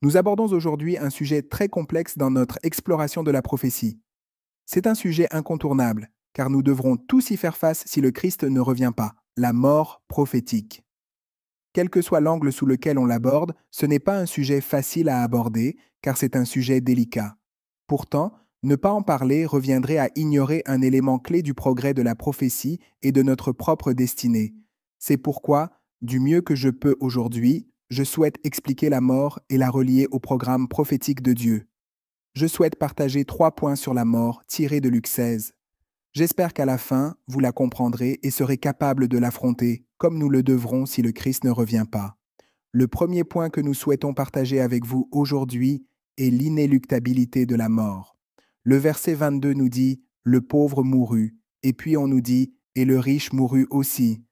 Nous abordons aujourd'hui un sujet très complexe dans notre exploration de la prophétie. C'est un sujet incontournable, car nous devrons tous y faire face si le Christ ne revient pas, la mort prophétique. Quel que soit l'angle sous lequel on l'aborde, ce n'est pas un sujet facile à aborder, car c'est un sujet délicat. Pourtant, ne pas en parler reviendrait à ignorer un élément clé du progrès de la prophétie et de notre propre destinée. C'est pourquoi, du mieux que je peux aujourd'hui, je souhaite expliquer la mort et la relier au programme prophétique de Dieu. Je souhaite partager 3 points sur la mort tirés de Luc 16. J'espère qu'à la fin, vous la comprendrez et serez capable de l'affronter, comme nous le devrons si le Christ ne revient pas. Le premier point que nous souhaitons partager avec vous aujourd'hui est l'inéluctabilité de la mort. Le verset 22 nous dit « Le pauvre mourut », et puis on nous dit « Et le riche mourut aussi ».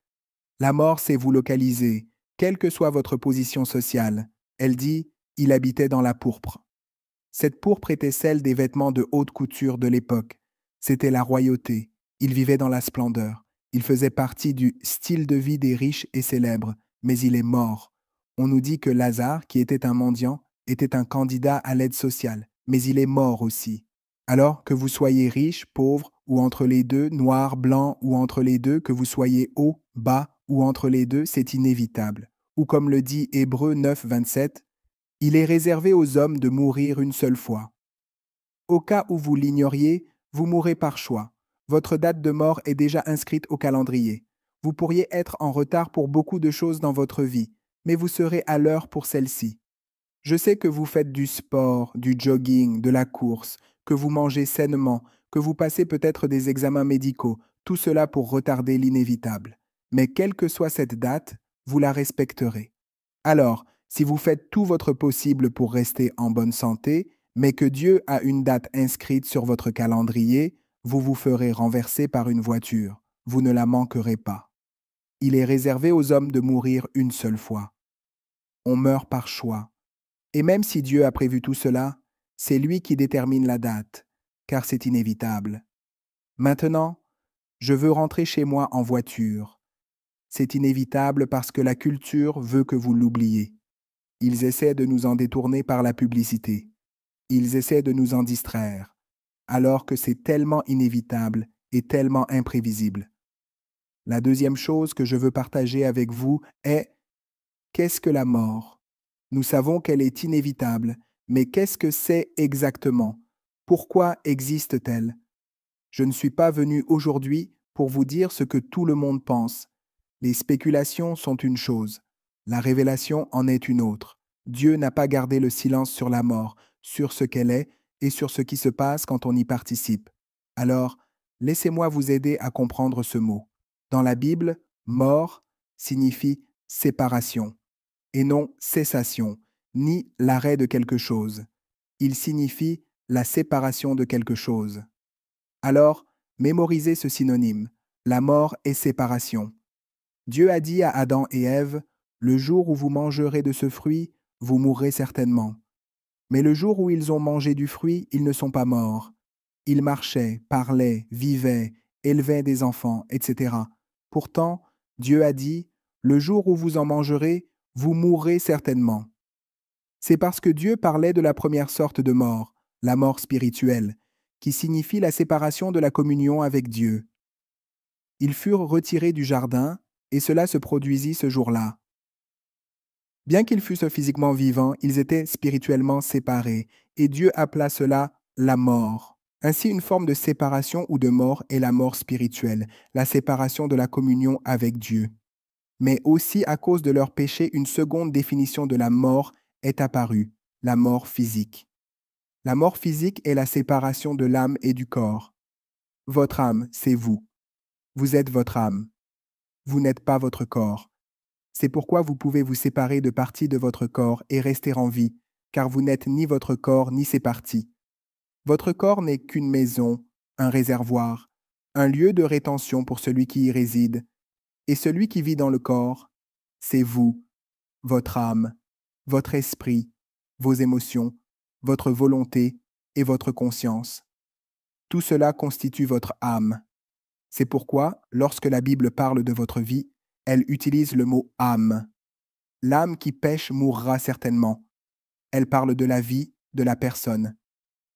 La mort sait vous localiser, quelle que soit votre position sociale. Elle dit « Il habitait dans la pourpre ». Cette pourpre était celle des vêtements de haute couture de l'époque. C'était la royauté. Il vivait dans la splendeur. Il faisait partie du style de vie des riches et célèbres, mais il est mort. On nous dit que Lazare, qui était un mendiant, était un candidat à l'aide sociale, mais il est mort aussi. Alors que vous soyez riche, pauvre, ou entre les deux, noir, blanc, ou entre les deux, que vous soyez haut, bas, ou entre les deux, c'est inévitable. Ou comme le dit Hébreux 9, 27, il est réservé aux hommes de mourir une seule fois. Au cas où vous l'ignoriez, vous mourrez par choix. Votre date de mort est déjà inscrite au calendrier. Vous pourriez être en retard pour beaucoup de choses dans votre vie, mais vous serez à l'heure pour celle-ci. Je sais que vous faites du sport, du jogging, de la course, que vous mangez sainement, que vous passez peut-être des examens médicaux, tout cela pour retarder l'inévitable. Mais quelle que soit cette date, vous la respecterez. Alors, si vous faites tout votre possible pour rester en bonne santé, mais que Dieu a une date inscrite sur votre calendrier, vous vous ferez renverser par une voiture. Vous ne la manquerez pas. Il est réservé aux hommes de mourir une seule fois. On meurt par choix. Et même si Dieu a prévu tout cela, c'est lui qui détermine la date, car c'est inévitable. Maintenant, je veux rentrer chez moi en voiture. C'est inévitable parce que la culture veut que vous l'oubliez. Ils essaient de nous en détourner par la publicité. Ils essaient de nous en distraire, alors que c'est tellement inévitable et tellement imprévisible. La deuxième chose que je veux partager avec vous est qu'est-ce que la mort? Nous savons qu'elle est inévitable, mais qu'est-ce que c'est exactement? Pourquoi existe-t-elle? Je ne suis pas venu aujourd'hui pour vous dire ce que tout le monde pense. Les spéculations sont une chose, la révélation en est une autre. Dieu n'a pas gardé le silence sur la mort, sur ce qu'elle est et sur ce qui se passe quand on y participe. Alors, laissez-moi vous aider à comprendre ce mot. Dans la Bible, mort signifie séparation et non cessation, ni l'arrêt de quelque chose. Il signifie la séparation de quelque chose. Alors, mémorisez ce synonyme. La mort est séparation. Dieu a dit à Adam et Ève, le jour où vous mangerez de ce fruit, vous mourrez certainement. Mais le jour où ils ont mangé du fruit, ils ne sont pas morts. Ils marchaient, parlaient, vivaient, élevaient des enfants, etc. Pourtant, Dieu a dit, le jour où vous en mangerez, vous mourrez certainement. C'est parce que Dieu parlait de la première sorte de mort, la mort spirituelle, qui signifie la séparation de la communion avec Dieu. Ils furent retirés du jardin, et cela se produisit ce jour-là. Bien qu'ils fussent physiquement vivants, ils étaient spirituellement séparés, et Dieu appela cela la mort. Ainsi, une forme de séparation ou de mort est la mort spirituelle, la séparation de la communion avec Dieu. Mais aussi à cause de leur péché, une seconde définition de la mort est apparue, la mort physique. La mort physique est la séparation de l'âme et du corps. Votre âme, c'est vous. Vous êtes votre âme. Vous n'êtes pas votre corps. C'est pourquoi vous pouvez vous séparer de parties de votre corps et rester en vie, car vous n'êtes ni votre corps ni ses parties. Votre corps n'est qu'une maison, un réservoir, un lieu de rétention pour celui qui y réside. Et celui qui vit dans le corps, c'est vous, votre âme, votre esprit, vos émotions, votre volonté et votre conscience. Tout cela constitue votre âme. C'est pourquoi, lorsque la Bible parle de votre vie, elle utilise le mot âme. L'âme qui pêche mourra certainement. Elle parle de la vie de la personne.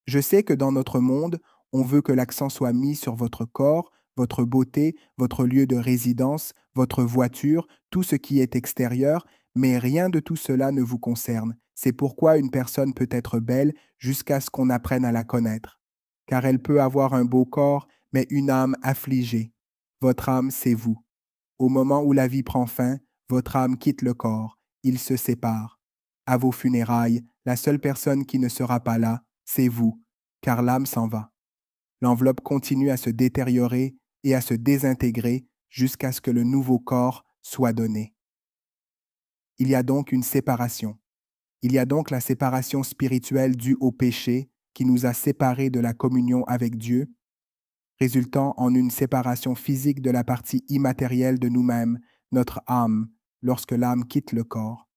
Je sais que dans notre monde, on veut que l'accent soit mis sur votre corps, votre beauté, votre lieu de résidence, votre voiture, tout ce qui est extérieur, mais rien de tout cela ne vous concerne. C'est pourquoi une personne peut être belle jusqu'à ce qu'on apprenne à la connaître. Car elle peut avoir un beau corps, mais une âme affligée. Votre âme, c'est vous. Au moment où la vie prend fin, votre âme quitte le corps, il se sépare. À vos funérailles, la seule personne qui ne sera pas là, c'est vous, car l'âme s'en va. L'enveloppe continue à se détériorer et à se désintégrer jusqu'à ce que le nouveau corps soit donné. Il y a donc une séparation. Il y a donc la séparation spirituelle due au péché qui nous a séparés de la communion avec Dieu, résultant en une séparation physique de la partie immatérielle de nous-mêmes, notre âme, lorsque l'âme quitte le corps.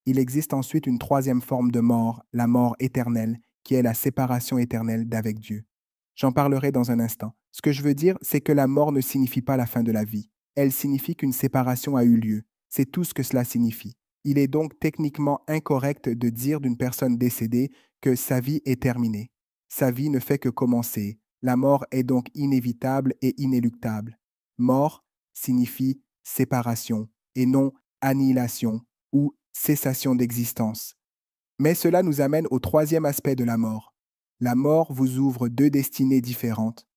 Il existe ensuite une troisième forme de mort, la mort éternelle, qui est la séparation éternelle d'avec Dieu. J'en parlerai dans un instant. Ce que je veux dire, c'est que la mort ne signifie pas la fin de la vie. Elle signifie qu'une séparation a eu lieu. C'est tout ce que cela signifie. Il est donc techniquement incorrect de dire d'une personne décédée que sa vie est terminée. Sa vie ne fait que commencer. La mort est donc inévitable et inéluctable. Mort signifie séparation et non annihilation ou cessation d'existence. Mais cela nous amène au troisième aspect de la mort. La mort vous ouvre deux destinées différentes.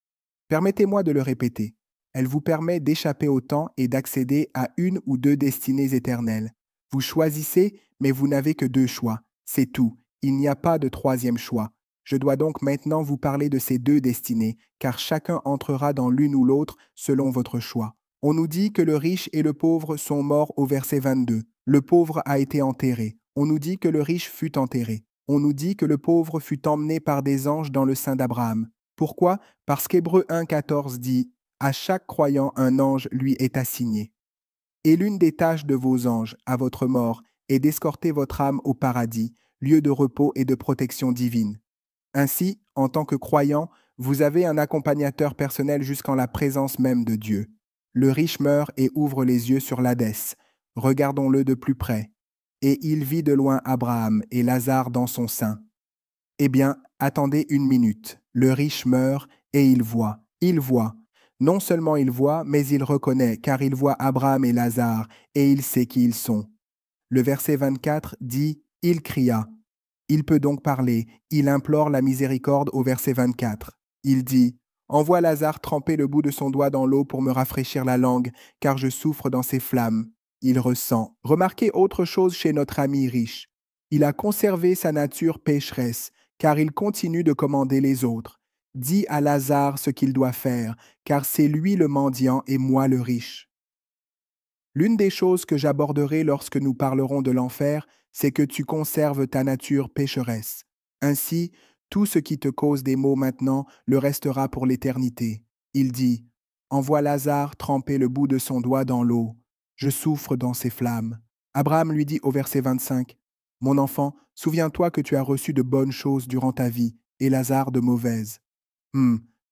Permettez-moi de le répéter. Elle vous permet d'échapper au temps et d'accéder à une ou deux destinées éternelles. Vous choisissez, mais vous n'avez que deux choix. C'est tout. Il n'y a pas de troisième choix. Je dois donc maintenant vous parler de ces deux destinées, car chacun entrera dans l'une ou l'autre selon votre choix. On nous dit que le riche et le pauvre sont morts au verset 22. Le pauvre a été enterré. On nous dit que le riche fut enterré. On nous dit que le pauvre fut emmené par des anges dans le sein d'Abraham. Pourquoi? Parce qu'Hébreux 1,14 dit à chaque croyant, un ange lui est assigné. Et l'une des tâches de vos anges, à votre mort, est d'escorter votre âme au paradis, lieu de repos et de protection divine. Ainsi, en tant que croyant, vous avez un accompagnateur personnel jusqu'en la présence même de Dieu. Le riche meurt et ouvre les yeux sur l'Hadès. Regardons-le de plus près. Et il vit de loin Abraham et Lazare dans son sein. Eh bien, attendez une minute. Le riche meurt et il voit. Il voit. Non seulement il voit, mais il reconnaît, car il voit Abraham et Lazare, et il sait qui ils sont. Le verset 24 dit « Il cria ». Il peut donc parler. Il implore la miséricorde au verset 24. Il dit « Envoie Lazare tremper le bout de son doigt dans l'eau pour me rafraîchir la langue, car je souffre dans ces flammes. » Il ressent. Remarquez autre chose chez notre ami riche. Il a conservé sa nature pécheresse, car il continue de commander les autres. Dis à Lazare ce qu'il doit faire, car c'est lui le mendiant et moi le riche. L'une des choses que j'aborderai lorsque nous parlerons de l'enfer, c'est que tu conserves ta nature pécheresse. Ainsi, tout ce qui te cause des maux maintenant le restera pour l'éternité. Il dit, envoie Lazare tremper le bout de son doigt dans l'eau. Je souffre dans ces flammes. Abraham lui dit au verset 25, mon enfant, souviens-toi que tu as reçu de bonnes choses durant ta vie, et Lazare de mauvaises.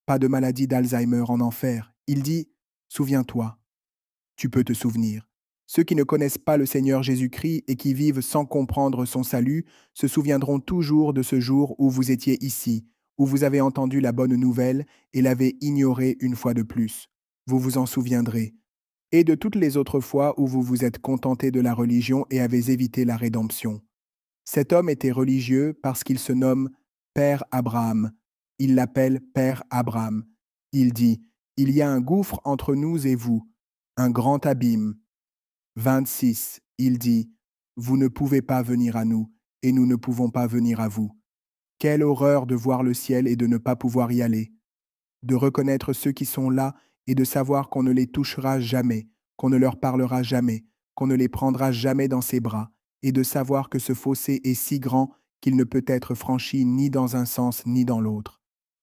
Pas de maladie d'Alzheimer en enfer. Il dit, souviens-toi. Tu peux te souvenir. Ceux qui ne connaissent pas le Seigneur Jésus-Christ et qui vivent sans comprendre son salut se souviendront toujours de ce jour où vous étiez ici, où vous avez entendu la bonne nouvelle et l'avez ignorée une fois de plus. Vous vous en souviendrez. Et de toutes les autres fois où vous vous êtes contenté de la religion et avez évité la rédemption. Cet homme était religieux parce qu'il se nomme Père Abraham. Il l'appelle Père Abraham. Il dit, il y a un gouffre entre nous et vous, un grand abîme. 26, il dit, vous ne pouvez pas venir à nous, et nous ne pouvons pas venir à vous. Quelle horreur de voir le ciel et de ne pas pouvoir y aller, de reconnaître ceux qui sont là et de savoir qu'on ne les touchera jamais, qu'on ne leur parlera jamais, qu'on ne les prendra jamais dans ses bras, et de savoir que ce fossé est si grand qu'il ne peut être franchi ni dans un sens ni dans l'autre.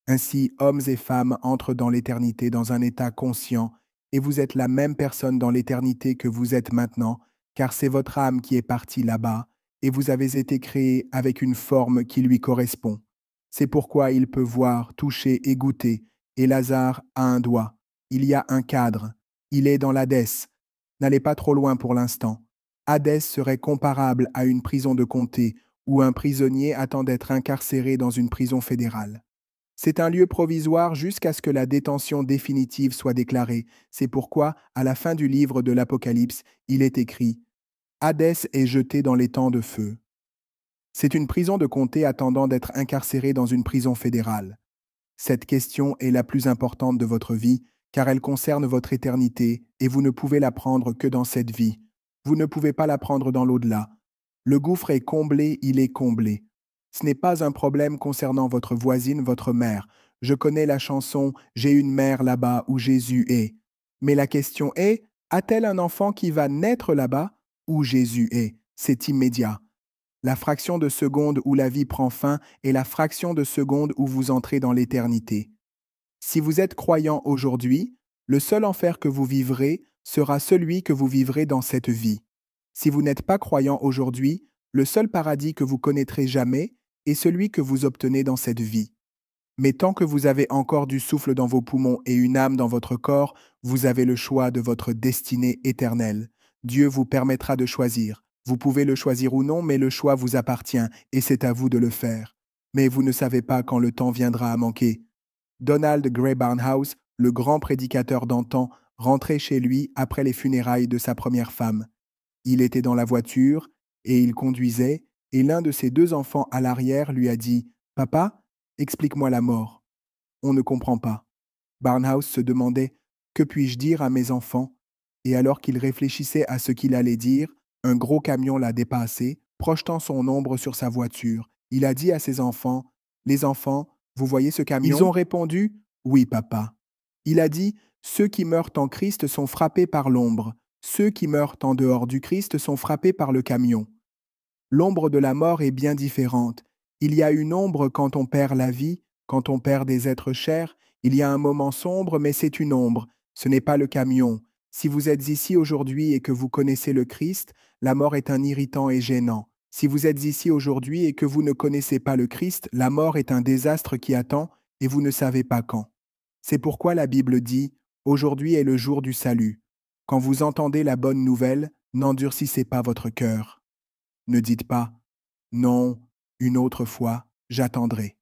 Ainsi, hommes et femmes entrent dans l'éternité dans un état conscient, et vous êtes la même personne dans l'éternité que vous êtes maintenant, car c'est votre âme qui est partie là-bas, et vous avez été créé avec une forme qui lui correspond. C'est pourquoi il peut voir, toucher et goûter, et Lazare a un doigt. Il y a un cadre. Il est dans l'Hadès. N'allez pas trop loin pour l'instant. Hadès serait comparable à une prison de comté où un prisonnier attend d'être incarcéré dans une prison fédérale. C'est un lieu provisoire jusqu'à ce que la détention définitive soit déclarée. C'est pourquoi, à la fin du livre de l'Apocalypse, il est écrit « Hadès est jeté dans les temps de feu ». C'est une prison de comté attendant d'être incarcérée dans une prison fédérale. Cette question est la plus importante de votre vie, car elle concerne votre éternité, et vous ne pouvez la prendre que dans cette vie. Vous ne pouvez pas la prendre dans l'au-delà. Le gouffre est comblé, il est comblé. Ce n'est pas un problème concernant votre voisine, votre mère. Je connais la chanson J'ai une mère là-bas où Jésus est. Mais la question est, a-t-elle un enfant qui va naître là-bas où Jésus est? C'est immédiat. La fraction de seconde où la vie prend fin est la fraction de seconde où vous entrez dans l'éternité. Si vous êtes croyant aujourd'hui, le seul enfer que vous vivrez sera celui que vous vivrez dans cette vie. Si vous n'êtes pas croyant aujourd'hui, le seul paradis que vous connaîtrez jamais est celui que vous obtenez dans cette vie. Mais tant que vous avez encore du souffle dans vos poumons et une âme dans votre corps, vous avez le choix de votre destinée éternelle. Dieu vous permettra de choisir. Vous pouvez le choisir ou non, mais le choix vous appartient et c'est à vous de le faire. Mais vous ne savez pas quand le temps viendra à manquer. Donald Grey Barnhouse, le grand prédicateur d'antan, rentrait chez lui après les funérailles de sa première femme. Il était dans la voiture et il conduisait, et l'un de ses deux enfants à l'arrière lui a dit « Papa, explique-moi la mort. » On ne comprend pas. Barnhouse se demandait « Que puis-je dire à mes enfants ?» Et alors qu'il réfléchissait à ce qu'il allait dire, un gros camion l'a dépassé, projetant son ombre sur sa voiture. Il a dit à ses enfants « Les enfants, vous voyez ce camion ?» Ils ont répondu « Oui, papa. » Il a dit « Ceux qui meurent en Christ sont frappés par l'ombre. Ceux qui meurent en dehors du Christ sont frappés par le camion. » L'ombre de la mort est bien différente. Il y a une ombre quand on perd la vie, quand on perd des êtres chers. Il y a un moment sombre, mais c'est une ombre. Ce n'est pas le camion. Si vous êtes ici aujourd'hui et que vous connaissez le Christ, la mort est un irritant et gênant. Si vous êtes ici aujourd'hui et que vous ne connaissez pas le Christ, la mort est un désastre qui attend et vous ne savez pas quand. C'est pourquoi la Bible dit « Aujourd'hui est le jour du salut ». Quand vous entendez la bonne nouvelle, n'endurcissez pas votre cœur. Ne dites pas « Non, une autre fois, j'attendrai ».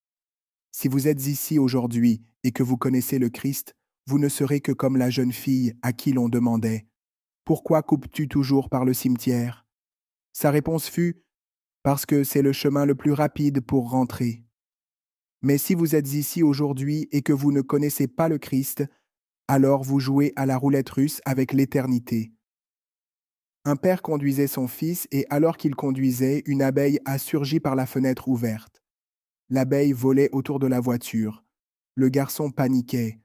Si vous êtes ici aujourd'hui et que vous connaissez le Christ, vous ne serez que comme la jeune fille à qui l'on demandait « Pourquoi coupes-tu toujours par le cimetière ?» Sa réponse fut « Parce que c'est le chemin le plus rapide pour rentrer. » Mais si vous êtes ici aujourd'hui et que vous ne connaissez pas le Christ, alors vous jouez à la roulette russe avec l'éternité. Un père conduisait son fils et alors qu'il conduisait, une abeille a surgi par la fenêtre ouverte. L'abeille volait autour de la voiture. Le garçon paniquait.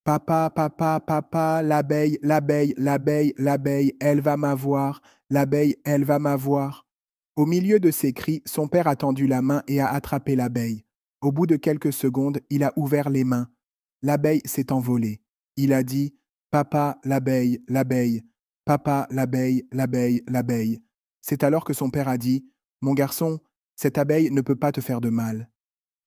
Papa, papa, papa, l'abeille, l'abeille, l'abeille, l'abeille, elle va m'avoir, l'abeille, elle va m'avoir. Au milieu de ses cris, son père a tendu la main et a attrapé l'abeille. Au bout de quelques secondes, il a ouvert les mains. L'abeille s'est envolée. Il a dit « Papa, l'abeille, l'abeille. Papa, l'abeille, l'abeille, l'abeille. » C'est alors que son père a dit « Mon garçon, cette abeille ne peut pas te faire de mal. »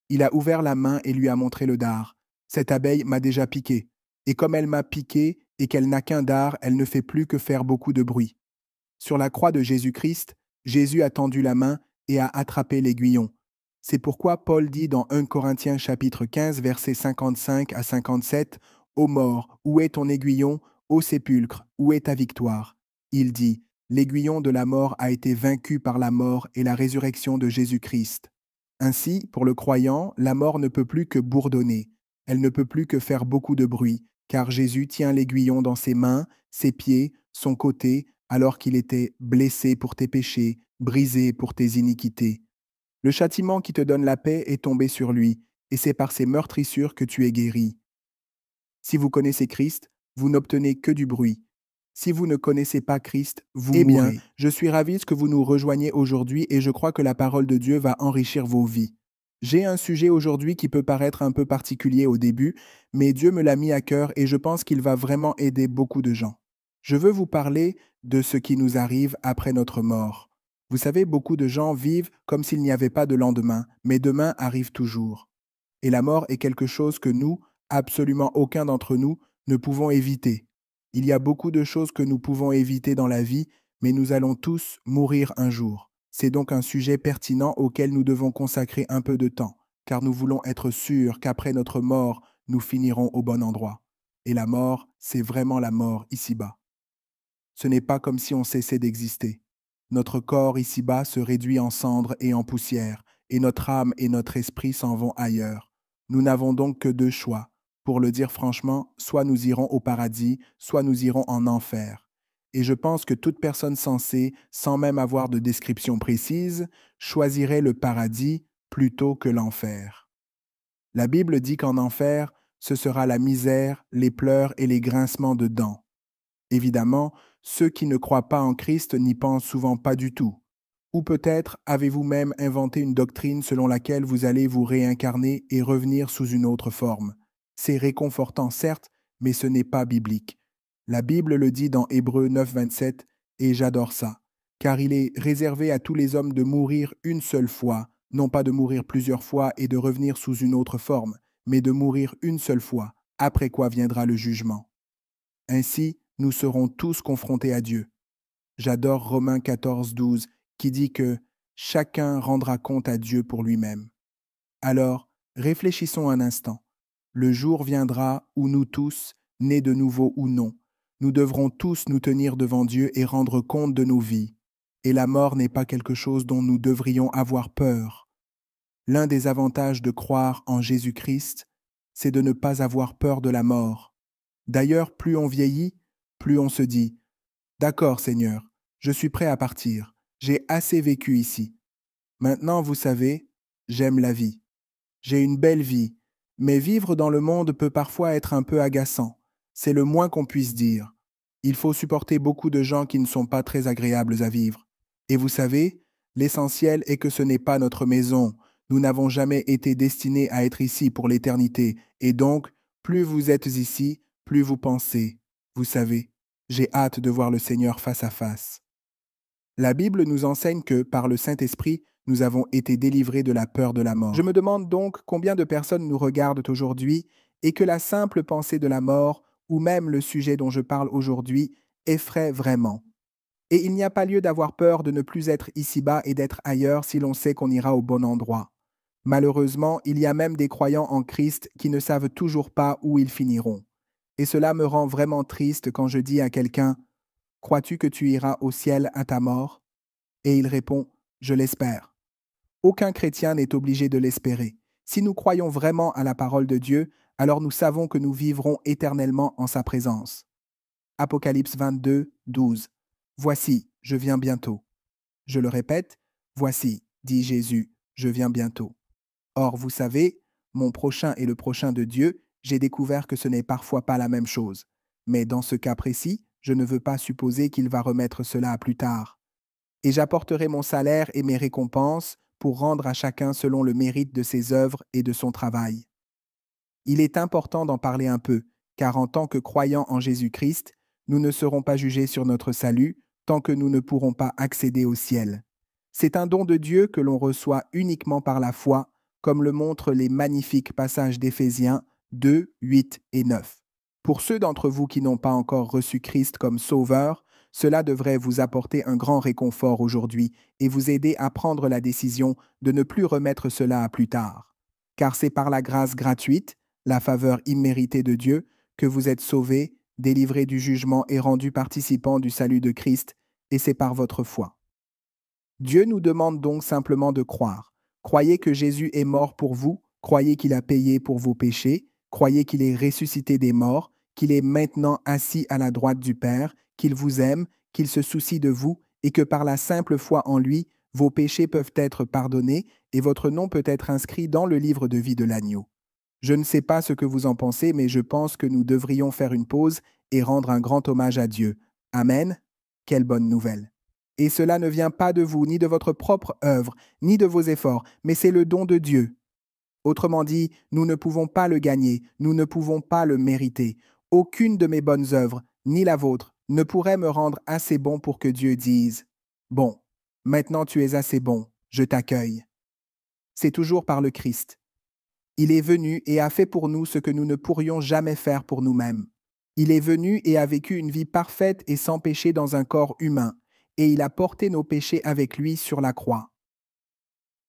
Il a ouvert la main et lui a montré le dard. Cette abeille m'a déjà piqué. Et comme elle m'a piqué et qu'elle n'a qu'un dard, elle ne fait plus que faire beaucoup de bruit. Sur la croix de Jésus-Christ, Jésus a tendu la main et a attrapé l'aiguillon. C'est pourquoi Paul dit dans 1 Corinthiens chapitre 15, versets 55 à 57, « Ô mort, où est ton aiguillon? Ô sépulcre, où est ta victoire ?» Il dit, « L'aiguillon de la mort a été vaincu par la mort et la résurrection de Jésus-Christ. » Ainsi, pour le croyant, la mort ne peut plus que bourdonner. Elle ne peut plus que faire beaucoup de bruit, car Jésus tient l'aiguillon dans ses mains, ses pieds, son côté, alors qu'il était blessé pour tes péchés, brisé pour tes iniquités. Le châtiment qui te donne la paix est tombé sur lui, et c'est par ses meurtrissures que tu es guéri. Si vous connaissez Christ, vous n'obtenez que du bruit. Si vous ne connaissez pas Christ, vous mourrez. Eh bien, je suis ravi que vous nous rejoigniez aujourd'hui et je crois que la parole de Dieu va enrichir vos vies. J'ai un sujet aujourd'hui qui peut paraître un peu particulier au début, mais Dieu me l'a mis à cœur et je pense qu'il va vraiment aider beaucoup de gens. Je veux vous parler de ce qui nous arrive après notre mort. Vous savez, beaucoup de gens vivent comme s'il n'y avait pas de lendemain, mais demain arrive toujours. Et la mort est quelque chose que nous, absolument aucun d'entre nous, ne pouvons éviter. Il y a beaucoup de choses que nous pouvons éviter dans la vie, mais nous allons tous mourir un jour. C'est donc un sujet pertinent auquel nous devons consacrer un peu de temps, car nous voulons être sûrs qu'après notre mort, nous finirons au bon endroit. Et la mort, c'est vraiment la mort ici-bas. Ce n'est pas comme si on cessait d'exister. Notre corps ici-bas se réduit en cendres et en poussière, et notre âme et notre esprit s'en vont ailleurs. Nous n'avons donc que deux choix. Pour le dire franchement, soit nous irons au paradis, soit nous irons en enfer. Et je pense que toute personne sensée, sans même avoir de description précise, choisirait le paradis plutôt que l'enfer. La Bible dit qu'en enfer, ce sera la misère, les pleurs et les grincements de dents. Évidemment, ceux qui ne croient pas en Christ n'y pensent souvent pas du tout. Ou peut-être avez-vous même inventé une doctrine selon laquelle vous allez vous réincarner et revenir sous une autre forme. C'est réconfortant, certes, mais ce n'est pas biblique. La Bible le dit dans Hébreux 9, 27, et j'adore ça, car il est réservé à tous les hommes de mourir une seule fois, non pas de mourir plusieurs fois et de revenir sous une autre forme, mais de mourir une seule fois, après quoi viendra le jugement. Ainsi, nous serons tous confrontés à Dieu. J'adore Romains 14, 12, qui dit que chacun rendra compte à Dieu pour lui-même. Alors, réfléchissons un instant. Le jour viendra où nous tous, nés de nouveau ou non, nous devrons tous nous tenir devant Dieu et rendre compte de nos vies. Et la mort n'est pas quelque chose dont nous devrions avoir peur. L'un des avantages de croire en Jésus-Christ, c'est de ne pas avoir peur de la mort. D'ailleurs, plus on vieillit, plus on se dit « D'accord, Seigneur, je suis prêt à partir. J'ai assez vécu ici. Maintenant, vous savez, j'aime la vie. J'ai une belle vie, mais vivre dans le monde peut parfois être un peu agaçant. C'est le moins qu'on puisse dire. Il faut supporter beaucoup de gens qui ne sont pas très agréables à vivre. Et vous savez, l'essentiel est que ce n'est pas notre maison. Nous n'avons jamais été destinés à être ici pour l'éternité. Et donc, plus vous êtes ici, plus vous pensez. Vous savez, j'ai hâte de voir le Seigneur face à face. La Bible nous enseigne que, par le Saint-Esprit, nous avons été délivrés de la peur de la mort. Je me demande donc combien de personnes nous regardent aujourd'hui et que la simple pensée de la mort, ou même le sujet dont je parle aujourd'hui, effraie vraiment. Et il n'y a pas lieu d'avoir peur de ne plus être ici-bas et d'être ailleurs si l'on sait qu'on ira au bon endroit. Malheureusement, il y a même des croyants en Christ qui ne savent toujours pas où ils finiront. Et cela me rend vraiment triste quand je dis à quelqu'un « Crois-tu que tu iras au ciel à ta mort ?» Et il répond « Je l'espère ». Aucun chrétien n'est obligé de l'espérer. Si nous croyons vraiment à la parole de Dieu, alors nous savons que nous vivrons éternellement en sa présence. Apocalypse 22, 12. Voici, je viens bientôt. Je le répète, voici, dit Jésus, je viens bientôt. Or, vous savez, mon prochain et le prochain de Dieu, j'ai découvert que ce n'est parfois pas la même chose. Mais dans ce cas précis, je ne veux pas supposer qu'il va remettre cela à plus tard. Et j'apporterai mon salaire et mes récompenses pour rendre à chacun selon le mérite de ses œuvres et de son travail. Il est important d'en parler un peu, car en tant que croyants en Jésus-Christ, nous ne serons pas jugés sur notre salut tant que nous ne pourrons pas accéder au ciel. C'est un don de Dieu que l'on reçoit uniquement par la foi, comme le montrent les magnifiques passages d'Éphésiens 2, 8 et 9. Pour ceux d'entre vous qui n'ont pas encore reçu Christ comme Sauveur, cela devrait vous apporter un grand réconfort aujourd'hui et vous aider à prendre la décision de ne plus remettre cela à plus tard. Car c'est par la grâce gratuite, la faveur imméritée de Dieu, que vous êtes sauvés, délivrés du jugement et rendus participants du salut de Christ, et c'est par votre foi. Dieu nous demande donc simplement de croire. Croyez que Jésus est mort pour vous, croyez qu'il a payé pour vos péchés, croyez qu'il est ressuscité des morts, qu'il est maintenant assis à la droite du Père, qu'il vous aime, qu'il se soucie de vous, et que par la simple foi en lui, vos péchés peuvent être pardonnés et votre nom peut être inscrit dans le livre de vie de l'agneau. Je ne sais pas ce que vous en pensez, mais je pense que nous devrions faire une pause et rendre un grand hommage à Dieu. Amen. Quelle bonne nouvelle. Et cela ne vient pas de vous, ni de votre propre œuvre, ni de vos efforts, mais c'est le don de Dieu. Autrement dit, nous ne pouvons pas le gagner, nous ne pouvons pas le mériter. Aucune de mes bonnes œuvres, ni la vôtre, ne pourrait me rendre assez bon pour que Dieu dise « Bon, maintenant tu es assez bon, je t'accueille. » C'est toujours par le Christ. Il est venu et a fait pour nous ce que nous ne pourrions jamais faire pour nous-mêmes. Il est venu et a vécu une vie parfaite et sans péché dans un corps humain. et il a porté nos péchés avec lui sur la croix,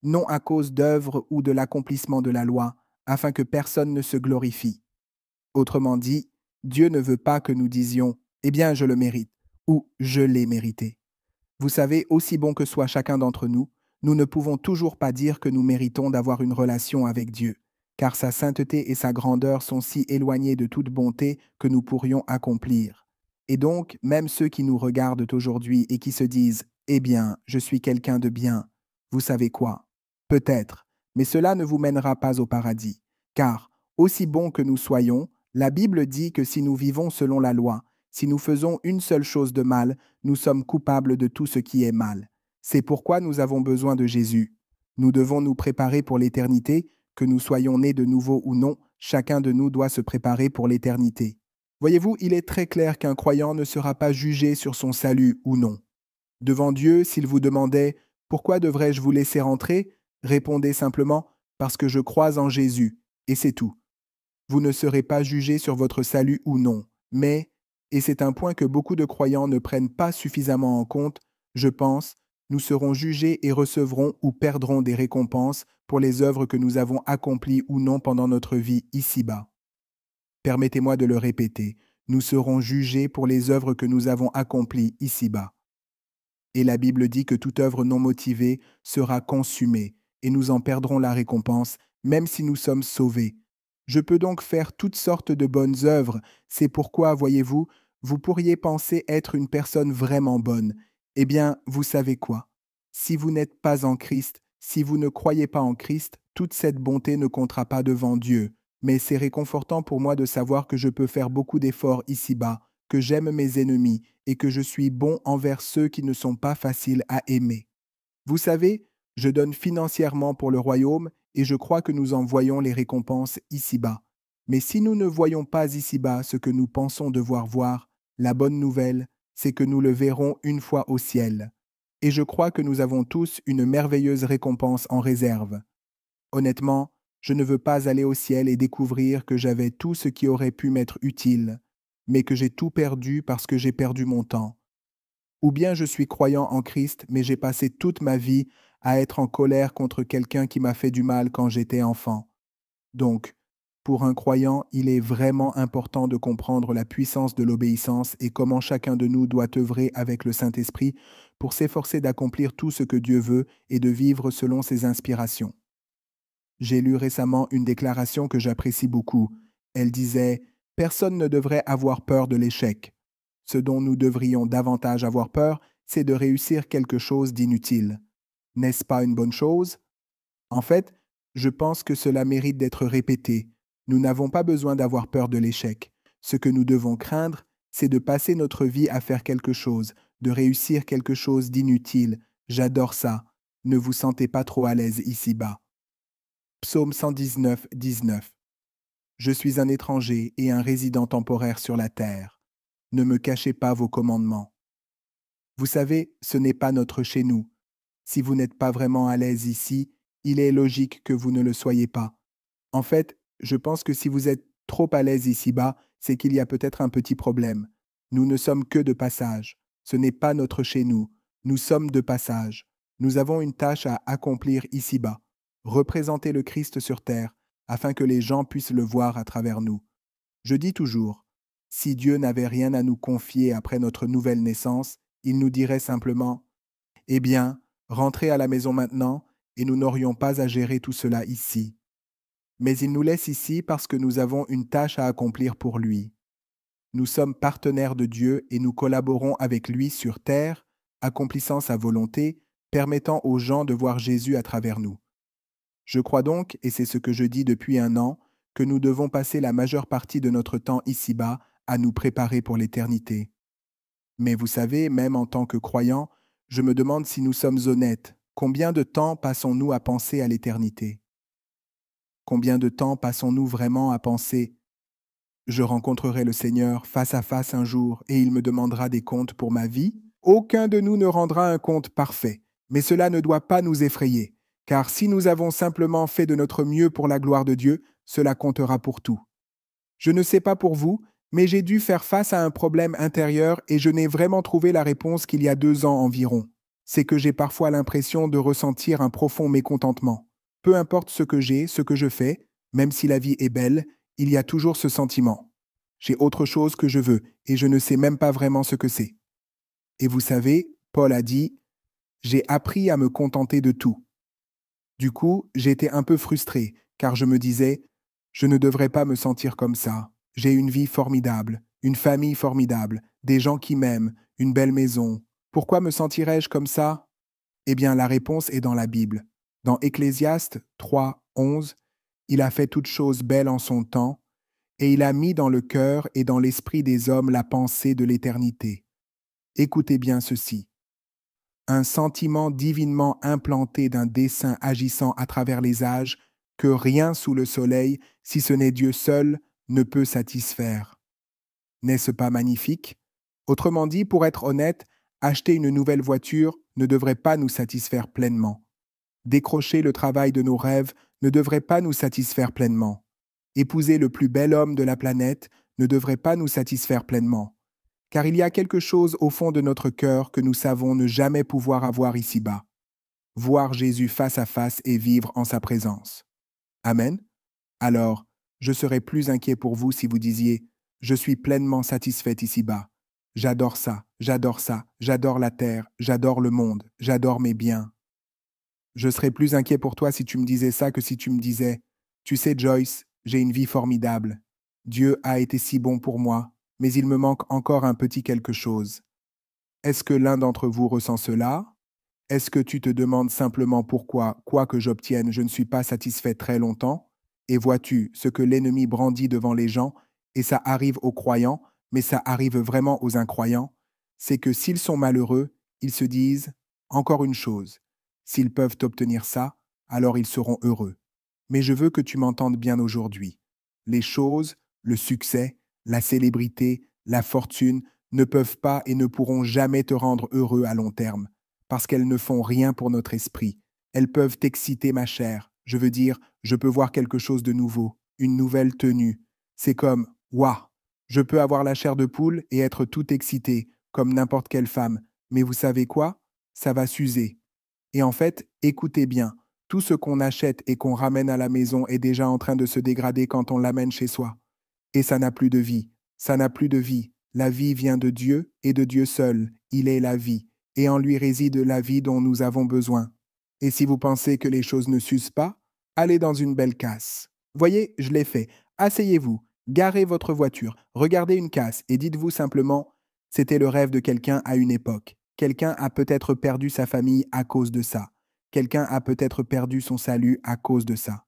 non à cause d'œuvres ou de l'accomplissement de la loi, afin que personne ne se glorifie. Autrement dit, Dieu ne veut pas que nous disions « Eh bien, je le mérite » ou « Je l'ai mérité ». Vous savez, aussi bon que soit chacun d'entre nous, nous ne pouvons toujours pas dire que nous méritons d'avoir une relation avec Dieu, car sa sainteté et sa grandeur sont si éloignées de toute bonté que nous pourrions accomplir. Et donc, même ceux qui nous regardent aujourd'hui et qui se disent « Eh bien, je suis quelqu'un de bien », vous savez quoi? Peut-être, mais cela ne vous mènera pas au paradis, car, aussi bons que nous soyons, la Bible dit que si nous vivons selon la loi, si nous faisons une seule chose de mal, nous sommes coupables de tout ce qui est mal. C'est pourquoi nous avons besoin de Jésus. Nous devons nous préparer pour l'éternité, que nous soyons nés de nouveau ou non, chacun de nous doit se préparer pour l'éternité. Voyez-vous, il est très clair qu'un croyant ne sera pas jugé sur son salut ou non. Devant Dieu, s'il vous demandait « Pourquoi devrais-je vous laisser rentrer ?», répondez simplement « Parce que je crois en Jésus », et c'est tout. Vous ne serez pas jugé sur votre salut ou non, mais, et c'est un point que beaucoup de croyants ne prennent pas suffisamment en compte, je pense, nous serons jugés et recevrons ou perdrons des récompenses pour les œuvres que nous avons accomplies ou non pendant notre vie ici-bas. Permettez-moi de le répéter, nous serons jugés pour les œuvres que nous avons accomplies ici-bas. Et la Bible dit que toute œuvre non motivée sera consumée, et nous en perdrons la récompense, même si nous sommes sauvés. Je peux donc faire toutes sortes de bonnes œuvres, c'est pourquoi, voyez-vous, vous pourriez penser être une personne vraiment bonne. Eh bien, vous savez quoi? Si vous n'êtes pas en Christ, si vous ne croyez pas en Christ, toute cette bonté ne comptera pas devant Dieu. Mais c'est réconfortant pour moi de savoir que je peux faire beaucoup d'efforts ici-bas, que j'aime mes ennemis et que je suis bon envers ceux qui ne sont pas faciles à aimer. Vous savez, je donne financièrement pour le royaume et je crois que nous en voyons les récompenses ici-bas. Mais si nous ne voyons pas ici-bas ce que nous pensons devoir voir, la bonne nouvelle, c'est que nous le verrons une fois au ciel. Et je crois que nous avons tous une merveilleuse récompense en réserve. Honnêtement, je ne veux pas aller au ciel et découvrir que j'avais tout ce qui aurait pu m'être utile, mais que j'ai tout perdu parce que j'ai perdu mon temps. Ou bien je suis croyant en Christ, mais j'ai passé toute ma vie à être en colère contre quelqu'un qui m'a fait du mal quand j'étais enfant. Donc, pour un croyant, il est vraiment important de comprendre la puissance de l'obéissance et comment chacun de nous doit œuvrer avec le Saint-Esprit pour s'efforcer d'accomplir tout ce que Dieu veut et de vivre selon ses inspirations. J'ai lu récemment une déclaration que j'apprécie beaucoup. Elle disait « Personne ne devrait avoir peur de l'échec. Ce dont nous devrions davantage avoir peur, c'est de réussir quelque chose d'inutile. N'est-ce pas une bonne chose? En fait, je pense que cela mérite d'être répété. Nous n'avons pas besoin d'avoir peur de l'échec. Ce que nous devons craindre, c'est de passer notre vie à faire quelque chose, de réussir quelque chose d'inutile. J'adore ça. Ne vous sentez pas trop à l'aise ici-bas. Psaume 119, 19. Je suis un étranger et un résident temporaire sur la terre. Ne me cachez pas vos commandements. Vous savez, ce n'est pas notre chez nous. Si vous n'êtes pas vraiment à l'aise ici, il est logique que vous ne le soyez pas. En fait, je pense que si vous êtes trop à l'aise ici-bas, c'est qu'il y a peut-être un petit problème. Nous ne sommes que de passage. Ce n'est pas notre chez nous. Nous sommes de passage. Nous avons une tâche à accomplir ici-bas. Représenter le Christ sur terre, afin que les gens puissent le voir à travers nous. Je dis toujours, si Dieu n'avait rien à nous confier après notre nouvelle naissance, il nous dirait simplement « Eh bien, rentrez à la maison maintenant, et nous n'aurions pas à gérer tout cela ici. » Mais il nous laisse ici parce que nous avons une tâche à accomplir pour lui. Nous sommes partenaires de Dieu et nous collaborons avec lui sur terre, accomplissant sa volonté, permettant aux gens de voir Jésus à travers nous. Je crois donc, et c'est ce que je dis depuis un an, que nous devons passer la majeure partie de notre temps ici-bas à nous préparer pour l'éternité. Mais vous savez, même en tant que croyants, je me demande si nous sommes honnêtes. Combien de temps passons-nous à penser à l'éternité? Combien de temps passons-nous vraiment à penser « Je rencontrerai le Seigneur face à face un jour et il me demandera des comptes pour ma vie ?» Aucun de nous ne rendra un compte parfait, mais cela ne doit pas nous effrayer, car si nous avons simplement fait de notre mieux pour la gloire de Dieu, cela comptera pour tout. Je ne sais pas pour vous, Mais j'ai dû faire face à un problème intérieur et je n'ai vraiment trouvé la réponse qu'il y a 2 ans environ. C'est que j'ai parfois l'impression de ressentir un profond mécontentement. Peu importe ce que j'ai, ce que je fais, même si la vie est belle, il y a toujours ce sentiment. J'ai autre chose que je veux et je ne sais même pas vraiment ce que c'est. Et vous savez, Paul a dit, j'ai appris à me contenter de tout. Du coup, j'étais un peu frustré, car je me disais, je ne devrais pas me sentir comme ça. J'ai une vie formidable, une famille formidable, des gens qui m'aiment, une belle maison. Pourquoi me sentirais-je comme ça? Eh bien, la réponse est dans la Bible. Dans Ecclésiaste 3, 11, il a fait toutes choses belles en son temps, et il a mis dans le cœur et dans l'esprit des hommes la pensée de l'éternité. Écoutez bien ceci. Un sentiment divinement implanté d'un dessein agissant à travers les âges que rien sous le soleil, si ce n'est Dieu seul, ne peut satisfaire. N'est-ce pas magnifique? Autrement dit, pour être honnête, acheter une nouvelle voiture ne devrait pas nous satisfaire pleinement. Décrocher le travail de nos rêves ne devrait pas nous satisfaire pleinement. Épouser le plus bel homme de la planète ne devrait pas nous satisfaire pleinement. Car il y a quelque chose au fond de notre cœur que nous savons ne jamais pouvoir avoir ici-bas. Voir Jésus face à face et vivre en sa présence. Amen. Alors, je serais plus inquiet pour vous si vous disiez, je suis pleinement satisfait ici-bas. J'adore ça, j'adore ça, j'adore la terre, j'adore le monde, j'adore mes biens. Je serais plus inquiet pour toi si tu me disais ça que si tu me disais, tu sais Joyce, j'ai une vie formidable. Dieu a été si bon pour moi, mais il me manque encore un petit quelque chose. Est-ce que l'un d'entre vous ressent cela? Est-ce que tu te demandes simplement pourquoi, quoi que j'obtienne, je ne suis pas satisfait très longtemps? Et vois-tu ce que l'ennemi brandit devant les gens, et ça arrive aux croyants, mais ça arrive vraiment aux incroyants, c'est que s'ils sont malheureux, ils se disent, encore une chose, s'ils peuvent obtenir ça, alors ils seront heureux. Mais je veux que tu m'entendes bien aujourd'hui. Les choses, le succès, la célébrité, la fortune ne peuvent pas et ne pourront jamais te rendre heureux à long terme parce qu'elles ne font rien pour notre esprit. Elles peuvent t'exciter, ma chère. Je veux dire, je peux voir quelque chose de nouveau, une nouvelle tenue. C'est comme, waouh, je peux avoir la chair de poule et être tout excité, comme n'importe quelle femme. Mais vous savez quoi? Ça va s'user. Et en fait, écoutez bien, tout ce qu'on achète et qu'on ramène à la maison est déjà en train de se dégrader quand on l'amène chez soi. Et ça n'a plus de vie. Ça n'a plus de vie. La vie vient de Dieu et de Dieu seul. Il est la vie et en lui réside la vie dont nous avons besoin. Et si vous pensez que les choses ne s'usent pas, allez dans une belle casse. Voyez, je l'ai fait. Asseyez-vous, garez votre voiture, regardez une casse et dites-vous simplement, c'était le rêve de quelqu'un à une époque. Quelqu'un a peut-être perdu sa famille à cause de ça. Quelqu'un a peut-être perdu son salut à cause de ça.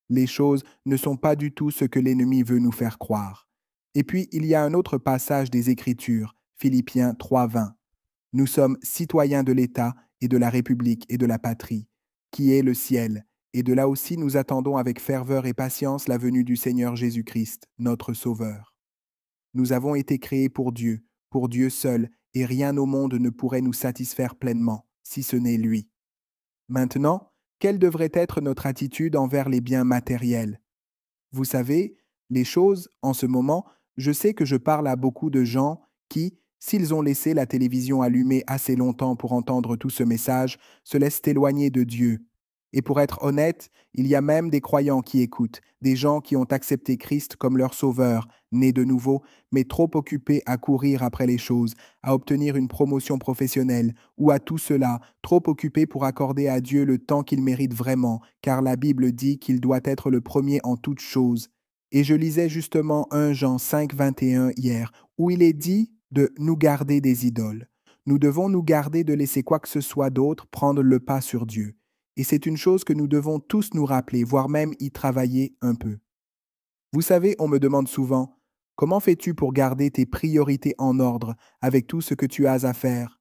Les choses ne sont pas du tout ce que l'ennemi veut nous faire croire. Et puis, il y a un autre passage des Écritures, Philippiens 3:20. Nous sommes citoyens de l'État et de la République et de la patrie, qui est le ciel, et de là aussi nous attendons avec ferveur et patience la venue du Seigneur Jésus-Christ, notre Sauveur. Nous avons été créés pour Dieu seul, et rien au monde ne pourrait nous satisfaire pleinement, si ce n'est lui. Maintenant, quelle devrait être notre attitude envers les biens matériels? Vous savez, les choses, en ce moment, je sais que je parle à beaucoup de gens qui, s'ils ont laissé la télévision allumée assez longtemps pour entendre tout ce message, se laissent éloigner de Dieu. Et pour être honnête, il y a même des croyants qui écoutent, des gens qui ont accepté Christ comme leur sauveur, nés de nouveau, mais trop occupés à courir après les choses, à obtenir une promotion professionnelle, ou à tout cela, trop occupés pour accorder à Dieu le temps qu'il mérite vraiment, car la Bible dit qu'il doit être le premier en toutes choses. Et je lisais justement 1 Jean 5, 21 hier, où il est dit de nous garder des idoles. Nous devons nous garder de laisser quoi que ce soit d'autre prendre le pas sur Dieu. Et c'est une chose que nous devons tous nous rappeler, voire même y travailler un peu. Vous savez, on me demande souvent, comment fais-tu pour garder tes priorités en ordre avec tout ce que tu as à faire?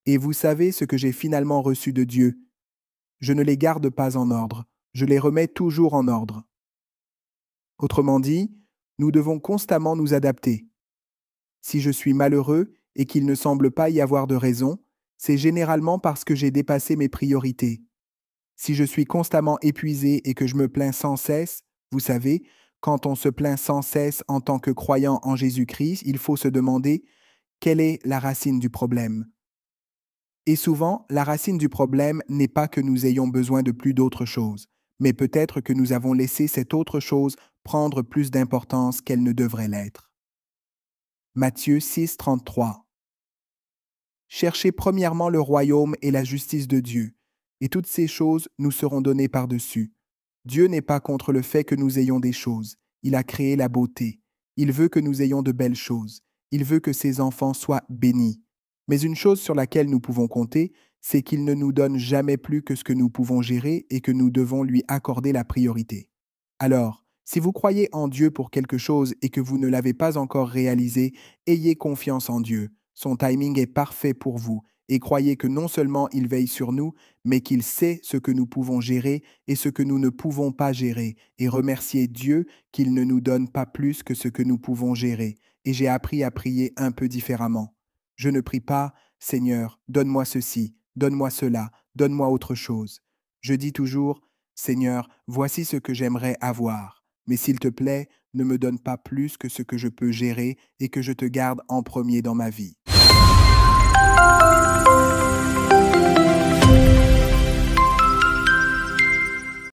Et vous savez ce que j'ai finalement reçu de Dieu? Je ne les garde pas en ordre, je les remets toujours en ordre. Autrement dit, nous devons constamment nous adapter. Si je suis malheureux et qu'il ne semble pas y avoir de raison, c'est généralement parce que j'ai dépassé mes priorités. Si je suis constamment épuisé et que je me plains sans cesse, vous savez, Quand on se plaint sans cesse en tant que croyant en Jésus-Christ, il faut se demander quelle est la racine du problème. Et souvent, la racine du problème n'est pas que nous ayons besoin de plus d'autre chose, mais peut-être que nous avons laissé cette autre chose prendre plus d'importance qu'elle ne devrait l'être. Matthieu 6, 33. Cherchez premièrement le royaume et la justice de Dieu, et toutes ces choses nous seront données par-dessus. Dieu n'est pas contre le fait que nous ayons des choses. Il a créé la beauté. Il veut que nous ayons de belles choses. Il veut que ses enfants soient bénis. Mais une chose sur laquelle nous pouvons compter, c'est qu'il ne nous donne jamais plus que ce que nous pouvons gérer et que nous devons lui accorder la priorité. Alors, si vous croyez en Dieu pour quelque chose et que vous ne l'avez pas encore réalisé, ayez confiance en Dieu. Son timing est parfait pour vous et croyez que non seulement il veille sur nous, mais qu'il sait ce que nous pouvons gérer et ce que nous ne pouvons pas gérer, et remerciez Dieu qu'il ne nous donne pas plus que ce que nous pouvons gérer. Et j'ai appris à prier un peu différemment. Je ne prie pas, Seigneur, donne-moi ceci, donne-moi cela, donne-moi autre chose. Je dis toujours, Seigneur, voici ce que j'aimerais avoir, mais s'il te plaît, ne me donne pas plus que ce que je peux gérer et que je te garde en premier dans ma vie.